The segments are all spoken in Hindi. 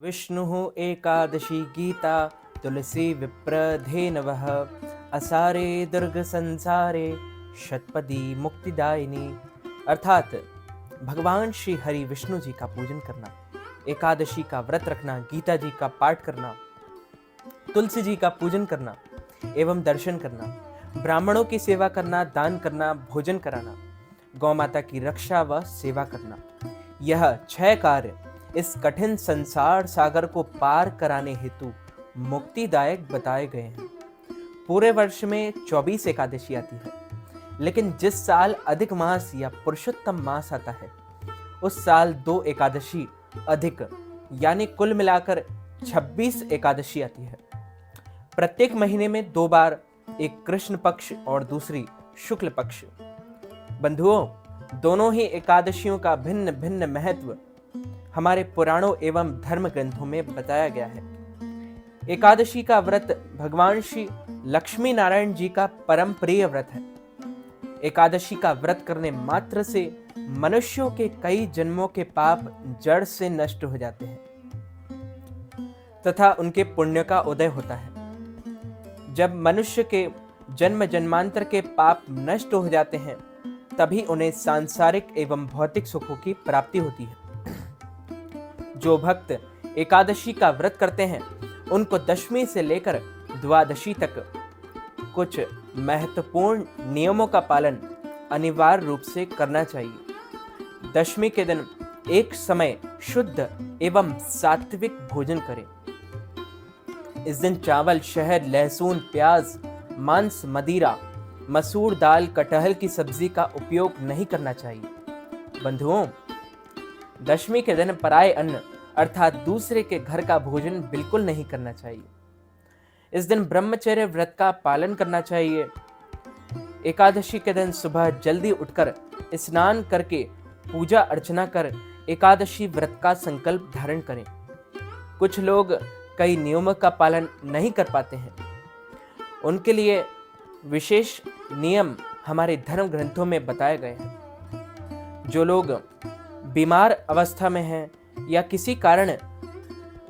विष्णुः एकादशी गीता तुलसी विप्रधेनवः असारे दुर्ग संसारे शतपदी मुक्तिदायिनी। अर्थात भगवान श्री हरि विष्णु जी का पूजन करना, एकादशी का व्रत रखना, गीता जी का पाठ करना, तुलसी जी का पूजन करना एवं दर्शन करना, ब्राह्मणों की सेवा करना, दान करना, भोजन कराना, गौ माता की रक्षा व सेवा करना, यह 6 कार्य इस कठिन संसार सागर को पार कराने हेतु मुक्तिदायक बताए गए हैं। पूरे वर्ष में 24 एकादशी आती है, लेकिन जिस साल अधिक मास या पुरुषोत्तम मास आता है उस साल 2 एकादशी अधिक यानी कुल मिलाकर 26 एकादशी आती है। प्रत्येक महीने में 2 बार, एक कृष्ण पक्ष और दूसरी शुक्ल पक्ष। बंधुओं, दोनों ही एकादशियों का भिन्न भिन्न महत्व हमारे पुराणों एवं धर्म ग्रंथों में बताया गया है। एकादशी का व्रत भगवान श्री लक्ष्मी नारायण जी का परम प्रिय व्रत है। एकादशी का व्रत करने मात्र से मनुष्यों के कई जन्मों के पाप जड़ से नष्ट हो जाते हैं तथा उनके पुण्य का उदय होता है। जब मनुष्य के जन्म जन्मांतर के पाप नष्ट हो जाते हैं तभी उन्हें सांसारिक एवं भौतिक सुखों की प्राप्ति होती है। जो भक्त एकादशी का व्रत करते हैं उनको दशमी से लेकर द्वादशी तक कुछ महत्वपूर्ण नियमों का पालन अनिवार्य रूप से करना चाहिए। दशमी के दिन एक समय शुद्ध एवं सात्विक भोजन करें। इस दिन चावल, शहद, लहसुन, प्याज, मांस, मदिरा, मसूर दाल, कटहल की सब्जी का उपयोग नहीं करना चाहिए। बंधुओं, दशमी के दिन पराये अन्न अर्थात दूसरे के घर का भोजन बिल्कुल नहीं करना चाहिए। इस दिन ब्रह्मचर्य व्रत का पालन करना चाहिए। एकादशी के दिन सुबह जल्दी उठकर स्नान करके पूजा अर्चना कर एकादशी व्रत का संकल्प धारण करें। कुछ लोग कई नियमों का पालन नहीं कर पाते हैं, उनके लिए विशेष नियम हमारे धर्म ग्रंथों में बताए गए हैं। जो लोग बीमार अवस्था में हैं या किसी कारण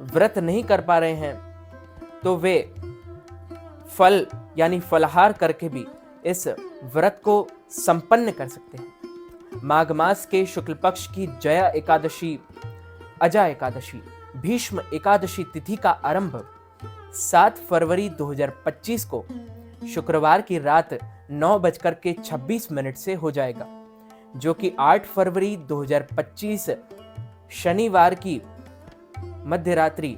व्रत नहीं कर पा रहे हैं तो वे फल यानी फलाहार करके भी इस व्रत को संपन्न कर सकते हैं। माघ मास के शुक्ल पक्ष की जया एकादशी, अजा एकादशी, भीष्म एकादशी तिथि का आरंभ 7 फरवरी 2025 को शुक्रवार की रात 9:26 से हो जाएगा, जो कि 8 फरवरी 2025 शनिवार की मध्यरात्रि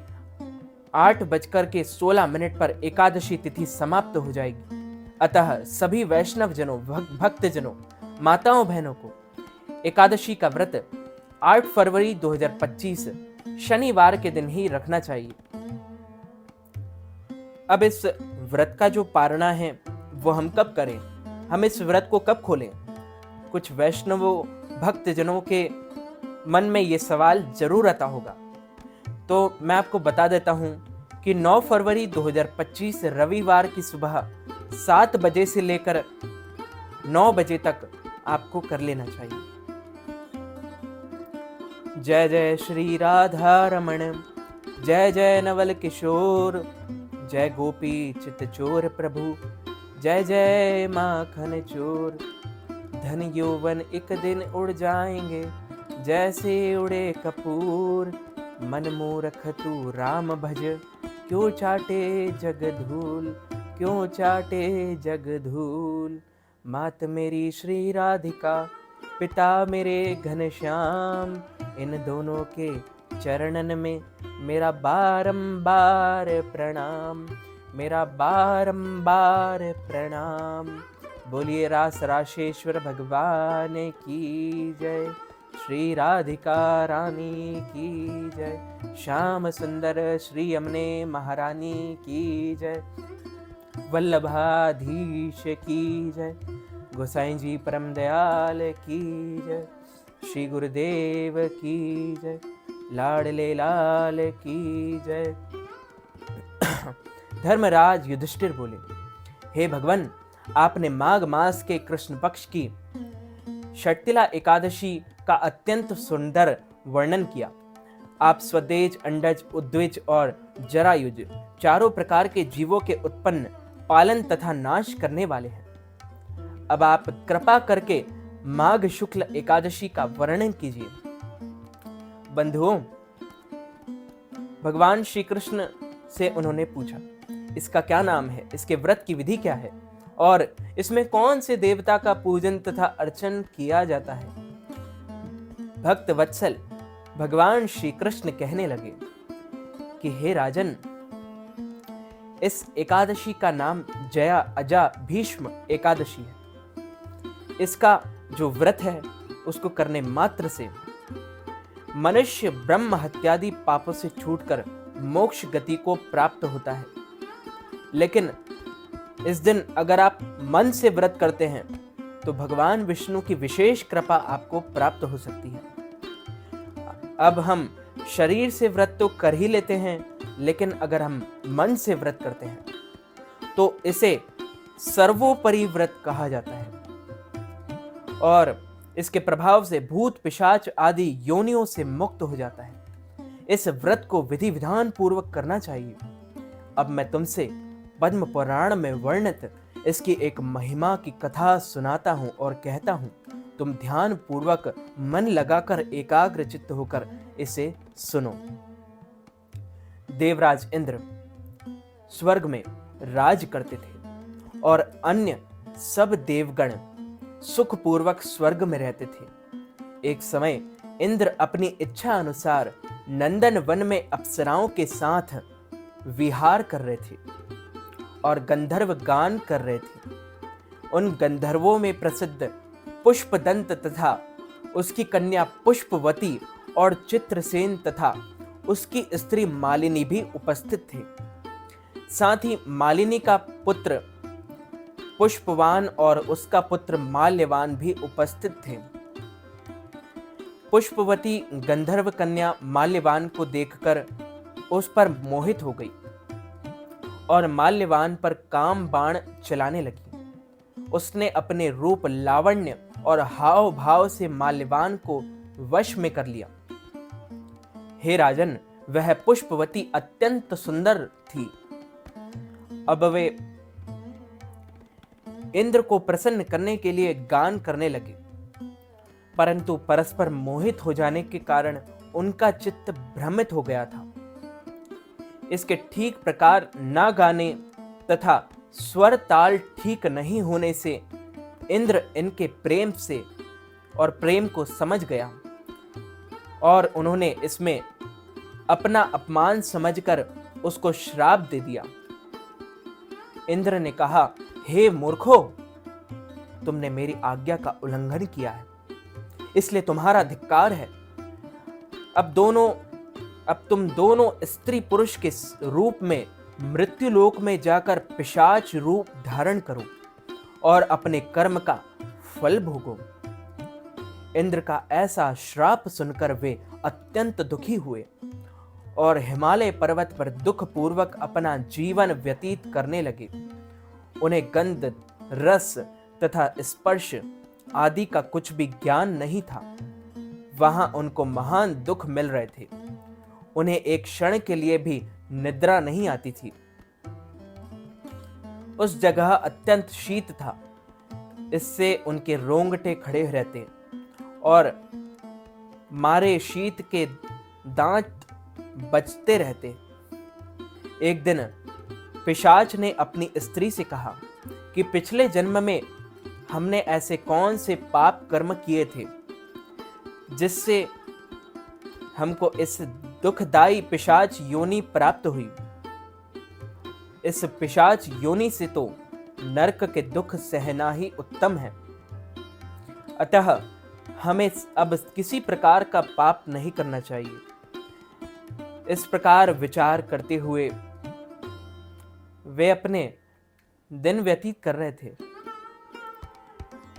8:16 पर एकादशी तिथि समाप्त हो जाएगी। अतः सभी वैष्णव जनों, भक्त जनों, माताओं बहनों को एकादशी का व्रत 8 फरवरी 2025 शनिवार के दिन ही रखना चाहिए। अब इस व्रत का जो पारणा है वो हम कब करें, हम इस व्रत को कब खोलें? कुछ वैष्णवों भक्त जनों के मन में ये सवाल जरूर आता होगा, तो मैं आपको बता देता हूं कि 9 फरवरी 2025 रविवार की सुबह 7 बजे से लेकर 9 बजे तक आपको कर लेना चाहिए। जय जय श्री राधा रमण, जय जय नवल किशोर, जय गोपी चित चोर प्रभु, जय जय माखन चोर। धन यौवन एक दिन उड़ जाएंगे जैसे उड़े कपूर, मन मूर्ख तू राम भज, क्यों चाटे जग धूल, क्यों चाटे जग धूल। मात मेरी श्री राधिका, पिता मेरे घनश्याम, इन दोनों के चरणन में मेरा बारंबार प्रणाम, मेरा बारंबार प्रणाम। बोलिए रास राशेश्वर भगवान की जय, श्री राधिका रानी की जय, श्याम सुंदर श्री यमुने महारानी की जय, वल्लभाधीश की जय, गोसाई जी परम दयाल की जय, श्री गुरुदेव की जय, लाडले लाल की जय। धर्मराज युधिष्ठिर बोले, हे भगवान, आपने माघ मास के कृष्ण पक्ष की षटतिला एकादशी का अत्यंत सुंदर वर्णन किया। आप स्वदेज, अंडज, उद्विज और जरायुज चारों प्रकार के जीवों के उत्पन्न, पालन तथा नाश करने वाले हैं। अब आप कृपा करके माघ शुक्ल एकादशी का वर्णन कीजिए। बंधुओं, भगवान श्री कृष्ण से उन्होंने पूछा, इसका क्या नाम है, इसके व्रत की विधि क्या है और इसमें कौन से देवता का पूजन तथा अर्चन किया जाता है। भक्त वत्सल भगवान श्री कृष्ण कहने लगे कि हे राजन, इस एकादशी का नाम जया अजा भीष्म एकादशी है। इसका जो व्रत है उसको करने मात्र से मनुष्य ब्रह्म हत्यादि पापों से छूटकर मोक्ष गति को प्राप्त होता है। लेकिन इस दिन अगर आप मन से व्रत करते हैं तो भगवान विष्णु की विशेष कृपा आपको प्राप्त हो सकती है। अब हम शरीर से व्रत तो कर ही लेते हैं, लेकिन अगर हम मन से व्रत करते हैं तो इसे सर्वोपरि व्रत कहा जाता है और इसके प्रभाव से भूत पिशाच आदि योनियों से मुक्त हो जाता है। इस व्रत को विधि विधान पूर्वक करना चाहिए। अब मैं तुमसे पद्म पुराण में वर्णित इसकी एक महिमा की कथा सुनाता हूं और कहता हूं, तुम ध्यान पूर्वक मन लगाकर एकाग्र चित्त होकर इसे सुनो। देवराज इंद्र स्वर्ग में राज करते थे और अन्य सब देवगण सुखपूर्वक स्वर्ग में रहते थे। एक समय इंद्र अपनी इच्छा अनुसार नंदन वन में अप्सराओं के साथ विहार कर रहे थे और गंधर्व गान कर रहे थे। उन गंधर्वों में प्रसिद्ध पुष्पदंत तथा उसकी कन्या पुष्पवती और चित्रसेन तथा उसकी स्त्री मालिनी भी उपस्थित थे। साथ ही मालिनी का पुत्र पुष्पवान और उसका पुत्र माल्यवान भी उपस्थित थे। पुष्पवती गंधर्व कन्या माल्यवान को देखकर उस पर मोहित हो गई और माल्यवान पर काम बाण चलाने लगी। उसने अपने रूप, लावण्य और हाव भाव से माल्यवान को वश में कर लिया। हे राजन, वह पुष्पवती अत्यंत सुंदर थी। अब वे इंद्र को प्रसन्न करने के लिए गान करने लगे, परंतु परस्पर मोहित हो जाने के कारण उनका चित्त भ्रमित हो गया था। इसके ठीक प्रकार ना गाने तथा स्वर ताल ठीक नहीं होने से इंद्र इनके प्रेम से और प्रेम को समझ गया और उन्होंने इसमें अपना अपमान समझकर उसको श्राप दे दिया। इंद्र ने कहा, हे मूर्खो, तुमने मेरी आज्ञा का उल्लंघन किया है, इसलिए तुम्हारा धिक्कार है। अब तुम दोनों स्त्री पुरुष के रूप में मृत्युलोक में जाकर पिशाच रूप धारण करो और अपने कर्म का फल भोगो। इंद्र का ऐसा श्राप सुनकर वे अत्यंत दुखी हुए और हिमालय पर्वत पर दुख पूर्वक अपना जीवन व्यतीत करने लगे। उन्हें गंध, रस तथा स्पर्श आदि का कुछ भी ज्ञान नहीं था। वहां उनको महान दुख मिल रहे थे। उन्हें एक क्षण के लिए भी निद्रा नहीं आती थी। उस जगह अत्यंत शीत था, इससे उनके रोंगटे खड़े रहते और मारे शीत के दांत बजते रहते। एक दिन पिशाच ने अपनी स्त्री से कहा कि पिछले जन्म में हमने ऐसे कौन से पाप कर्म किए थे जिससे हमको इस दुखदाई पिशाच योनि प्राप्त हुई। इस पिशाच योनि से तो नरक के दुख सहना ही उत्तम है। अतः हमें अब किसी प्रकार का पाप नहीं करना चाहिए। इस प्रकार विचार करते हुए वे अपने दिन व्यतीत कर रहे थे।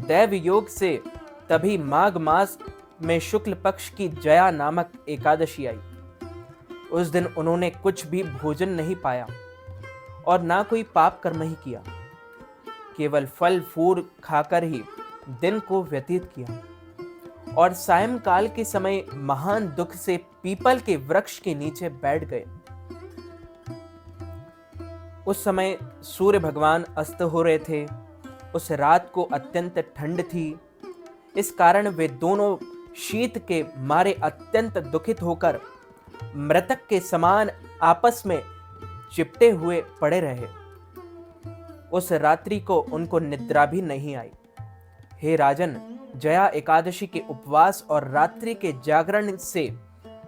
दैव योग से तभी माघ मास में शुक्ल पक्ष की जया नामक एकादशी आई। उस दिन उन्होंने कुछ भी भोजन नहीं पाया और ना कोई पाप कर्म ही किया, केवल फल फूल खाकर ही दिन को व्यतीत किया और सायंकाल के समय महान दुख से पीपल के वृक्ष के नीचे बैठ गए। उस समय सूर्य भगवान अस्त हो रहे थे। उस रात को अत्यंत ठंड थी। इस कारण वे दोनों शीत के मारे अत्यंत दुखित होकर मृतक के समान आपस में चिपटे हुए पड़े रहे। उस रात्रि को उनको निद्रा भी नहीं आई। हे राजन, जया एकादशी के उपवास और रात्रि के जागरण से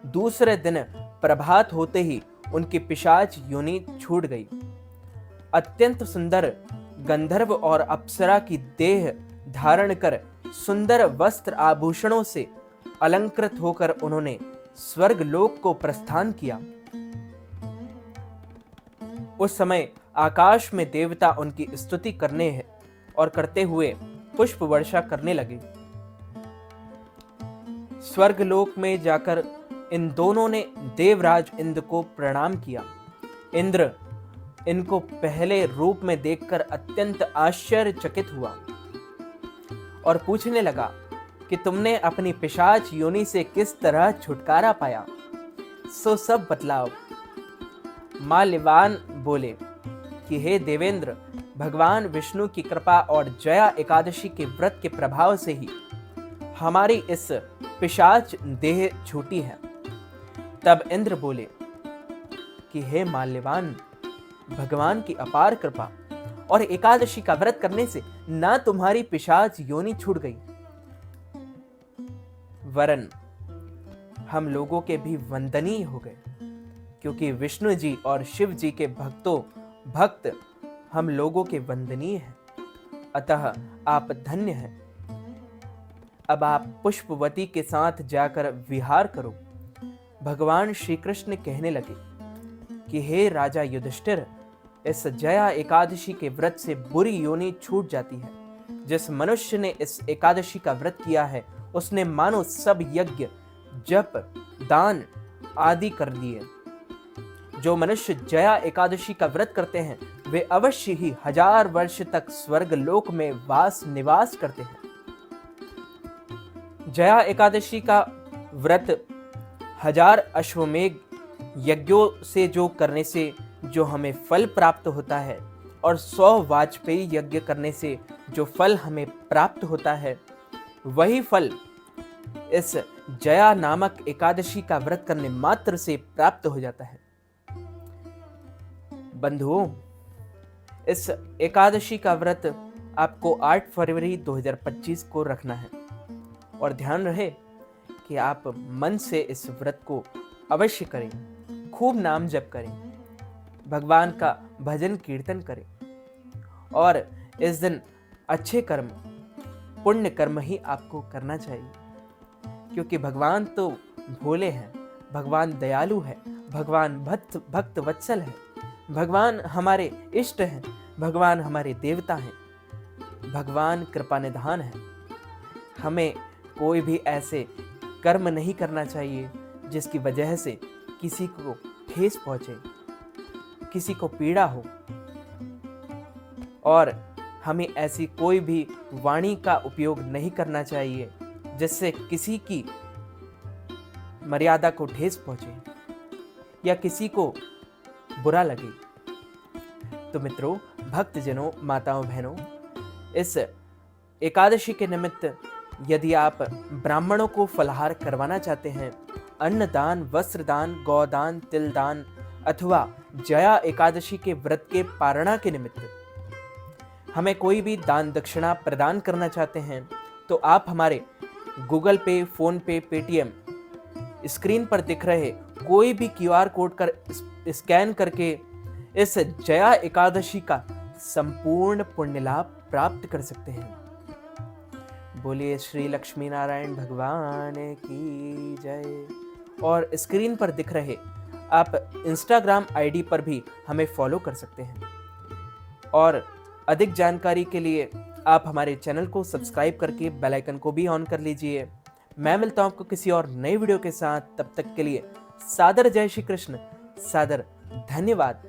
दूसरे दिन प्रभात होते ही उनकी पिशाच योनि छूट गई। अत्यंत सुंदर गंधर्व और अप्सरा की देह धारण कर सुंदर वस्त्र आभूषणों से अलंकृत होकर उन्होंने स्वर्ग लोक को प्रस्थान किया। उस समय आकाश में देवता उनकी स्तुति करने और करते हुए पुष्प वर्षा करने लगे। स्वर्ग लोक में जाकर इन दोनों ने देवराज इंद्र को प्रणाम किया। इंद्र इनको पहले रूप में देखकर अत्यंत आश्चर्यचकित हुआ और पूछने लगा कि तुमने अपनी पिशाच योनि से किस तरह छुटकारा पाया, सो सब बतलाओ। माल्यवान बोले कि हे देवेंद्र, भगवान विष्णु की कृपा और जया एकादशी के व्रत के प्रभाव से ही हमारी इस पिशाच देह छूटी है। तब इंद्र बोले कि हे माल्यवान, भगवान की अपार कृपा और एकादशी का व्रत करने से ना तुम्हारी पिशाच योनि छूट गई, वरन हम लोगों के भी वंदनीय हो गए, क्योंकि विष्णु जी और शिव जी के भक्त हम लोगों के वंदनीय हैं। अतः आप धन्य हैं। अब आप पुष्पवती के साथ जाकर विहार करो। भगवान श्री कृष्ण कहने लगे कि हे राजा युधिष्ठिर, इस जया एकादशी के व्रत से बुरी योनि छूट जाती है। जिस मनुष्य ने इस एकादशी का व्रत किया है उसने मानो सब यज्ञ, जप, दान आदि कर लिए। जो मनुष्य जया एकादशी का व्रत करते हैं वे अवश्य ही 1000 वर्ष तक स्वर्ग लोक में निवास करते हैं। जया एकादशी का व्रत 1000 अश्वमेघ यज्ञों से जो करने से जो हमें फल प्राप्त होता है और 100 वाजपेयी यज्ञ करने से जो फल हमें प्राप्त होता है, वही फल इस जया नामक एकादशी का व्रत करने मात्र से प्राप्त हो जाता है। बंधुओं, इस एकादशी का व्रत आपको 8 फरवरी 2025 को रखना है और ध्यान रहे कि आप मन से इस व्रत को अवश्य करें, खूब नाम जप करें, भगवान का भजन कीर्तन करें और इस दिन अच्छे कर्म, पुण्य कर्म ही आपको करना चाहिए, क्योंकि भगवान तो भोले हैं, भगवान दयालु है, भगवान भक्त वत्सल है, भगवान हमारे इष्ट हैं, भगवान हमारे देवता हैं, भगवान कृपा निधान है। हमें कोई भी ऐसे कर्म नहीं करना चाहिए जिसकी वजह से किसी को ठेस पहुंचे, किसी को पीड़ा हो, और हमें ऐसी कोई भी वाणी का उपयोग नहीं करना चाहिए जिससे किसी की मर्यादा को ठेस पहुंचे या किसी को बुरा लगे। तो मित्रों, भक्तजनों, माताओं, बहनों, इस एकादशी के निमित्त यदि आप ब्राह्मणों को फलाहार करवाना चाहते हैं, अन्नदान, वस्त्रदान, गौदान, तिलदान अथवा जया एकादशी के व्रत के पारणा के निमित्त हमें कोई भी दान दक्षिणा प्रदान करना चाहते हैं, तो आप हमारे गूगल पे, फोन पे, पेटीएम स्क्रीन पर दिख रहे कोई भी QR कोड कर स्कैन करके इस जया एकादशी का संपूर्ण पुण्य लाभ प्राप्त कर सकते हैं। बोलिए श्री लक्ष्मी नारायण भगवान की जय। और स्क्रीन पर दिख रहे आप इंस्टाग्राम ID पर भी हमें फॉलो कर सकते हैं। और अधिक जानकारी के लिए आप हमारे चैनल को सब्सक्राइब करके बेल आइकन को भी ऑन कर लीजिए। मैं मिलता हूं आपको किसी और नई वीडियो के साथ। तब तक के लिए सादर जय श्री कृष्ण, सादर धन्यवाद।